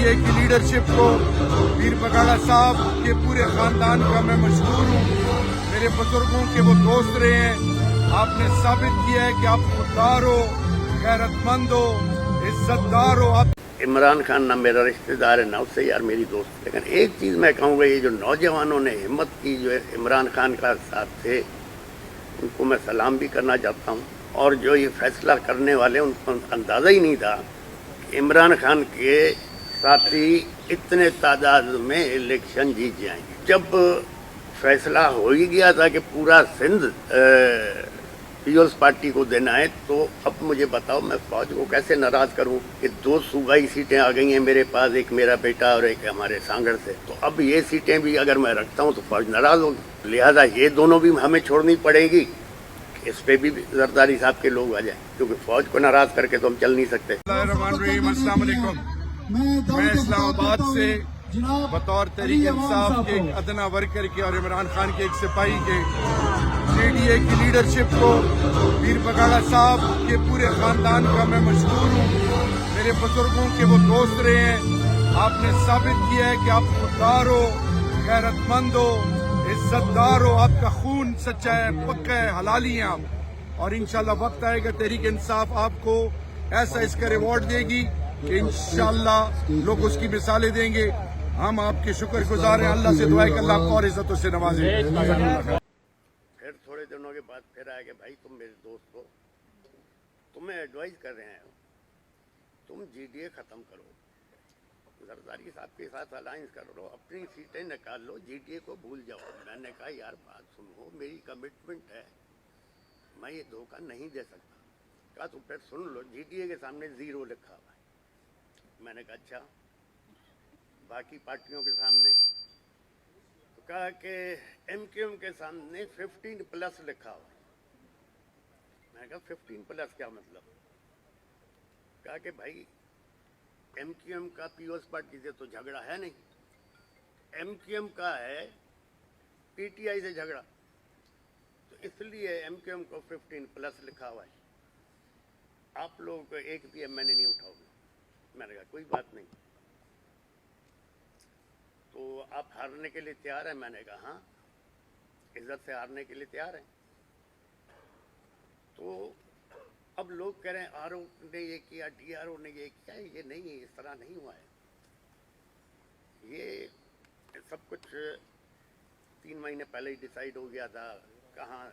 GDA की leadership को, पीर बगाड़ा साहब के पूरे खानदान का मैं मशहूर हूँ। मेरे बुजुर्गों के वो दोस्त रहे हैं। आपने साबित किया है कि आप खुददार हो, गैरतमंद हो, इज्जतदार हो। आप इमरान खान ना मेरा रिश्तेदार है ना उससे यार मेरी दोस्त। लेकिन एक चीज़ मैं कहूँगा, ये जो नौजवानों ने हिम्मत की जो है इमरान खान का साथ थे, उनको मैं सलाम भी करना चाहता हूँ। और जो ये फैसला करने वाले उनको अंदाज़ा ही नहीं था कि इमरान खान के साथी इतने तादाद में इलेक्शन जीत जाएंगे। जब फैसला हो ही गया था कि पूरा सिंध पीपल्स पार्टी को देना है, तो अब मुझे बताओ मैं फौज को कैसे नाराज करूं कि 2 सूबाई सीटें आ गई हैं मेरे पास, एक मेरा बेटा और एक हमारे सांगड़ से। तो अब ये सीटें भी अगर मैं रखता हूं तो फौज नाराज होगी। लिहाजा ये दोनों भी हमें छोड़नी पड़ेगी। इस पे भी जरदारी साहब के लोग आ जाए, क्योंकि फौज को नाराज करके तो हम चल नहीं सकते। अस्सलाम वालेकुम। मैं इस्लामाबाद से बतौर तहरीक इंसाफ के एक अदना वर्कर के और इमरान खान के एक सिपाही के GDA की लीडरशिप को, पीर बगाड़ा साहब के पूरे खानदान का मैं मशहूर हूँ। मेरे बुजुर्गों के वो दोस्त रहे हैं। आपने साबित किया है कि आप खुददार हो, गैरतमंद हो, इज्जतदार हो। आपका खून सच्चा है, पक्का है, हलाली हैं आप। और इंशाल्लाह वक्त आएगा तहरीक इंसाफ आपको ऐसा इसका रिवॉर्ड देगी कि इंशाल्लाह लोग उसकी मिसालें देंगे। हम आपके शुक्रगुजार हैं। अल्लाह से दुआ है कि अल्लाह आपको और इज्जतों से नवाजे। फिर थोड़े दिनों के बाद फिर आया कि भाई तुम मेरे दोस्त हो, तुम्हें एडवाइस कर रहे हैं, तुम GDA ख़त्म करो, जरदारी साहब के साथ अलायंस कर लो, अपनी सीटें निकाल लो, GDA को भूल जाओ। मैंने कहा यार बात सुनो, मेरी कमिटमेंट है, मैं ये धोखा नहीं दे सकता। कहा तो फिर सुन लो, GDA के सामने 0 लिखा हुआ है। मैंने कहा अच्छा, बाकी पार्टियों के सामने? तो कहा कि MQM के सामने 15+ लिखा हुआ है। मैंने कहा 15+ क्या मतलब? कहा कि भाई MQM का पीपल्स पार्टी से तो झगड़ा है नहीं, MQM का है PTI से झगड़ा, तो इसलिए MQM को 15+ लिखा हुआ है। आप लोगों को एक भी मैंने नहीं उठाओगे। मैंने कहा कोई बात नहीं, तो आप हारने के लिए तैयार हैं? मैंने कहा हाँ, इज्जत से हारने के लिए तैयार हैं। तो अब लोग कह रहे हैं RO ने ये किया, DRO ने ये किया। ये नहीं है, इस तरह नहीं हुआ है। ये सब कुछ 3 महीने पहले ही डिसाइड हो गया था। कहाँ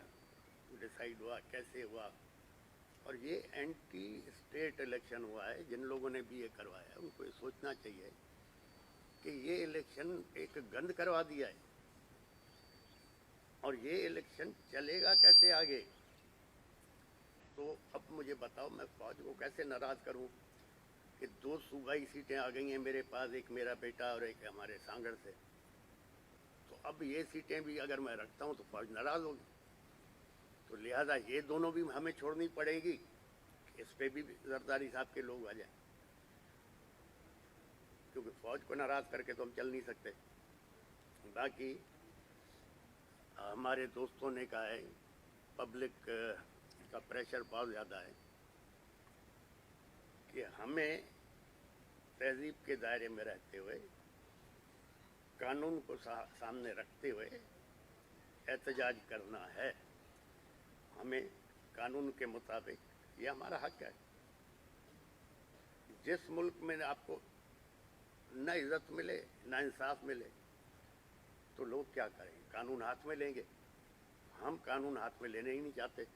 डिसाइड हुआ, कैसे हुआ? और ये एंटी स्टेट इलेक्शन हुआ है। जिन लोगों ने भी ये करवाया उनको ये सोचना चाहिए कि ये इलेक्शन एक गंद करवा दिया है, और ये इलेक्शन चलेगा कैसे आगे? तो अब मुझे बताओ मैं फौज को कैसे नाराज करूं कि 2 सूबाई सीटें आ गई हैं मेरे पास, एक मेरा बेटा और एक हमारे सांगड़ से। तो अब ये सीटें भी अगर मैं रखता हूं तो फौज नाराज होगी। तो लिहाजा ये दोनों भी हमें छोड़नी पड़ेगी। इस पे भी जरदारी साहब के लोग आ जाए, क्योंकि फौज को नाराज करके तो हम चल नहीं सकते। बाकी हमारे दोस्तों ने कहा है पब्लिक का प्रेशर बहुत ज़्यादा है कि हमें तहजीब के दायरे में रहते हुए, कानून को सामने रखते हुए एहतजाज करना है। हमें कानून के मुताबिक ये हमारा हक है। जिस मुल्क में आपको न इज्जत मिले, न इंसाफ मिले, तो लोग क्या करें? कानून हाथ में लेंगे। हम कानून हाथ में लेने ही नहीं चाहते।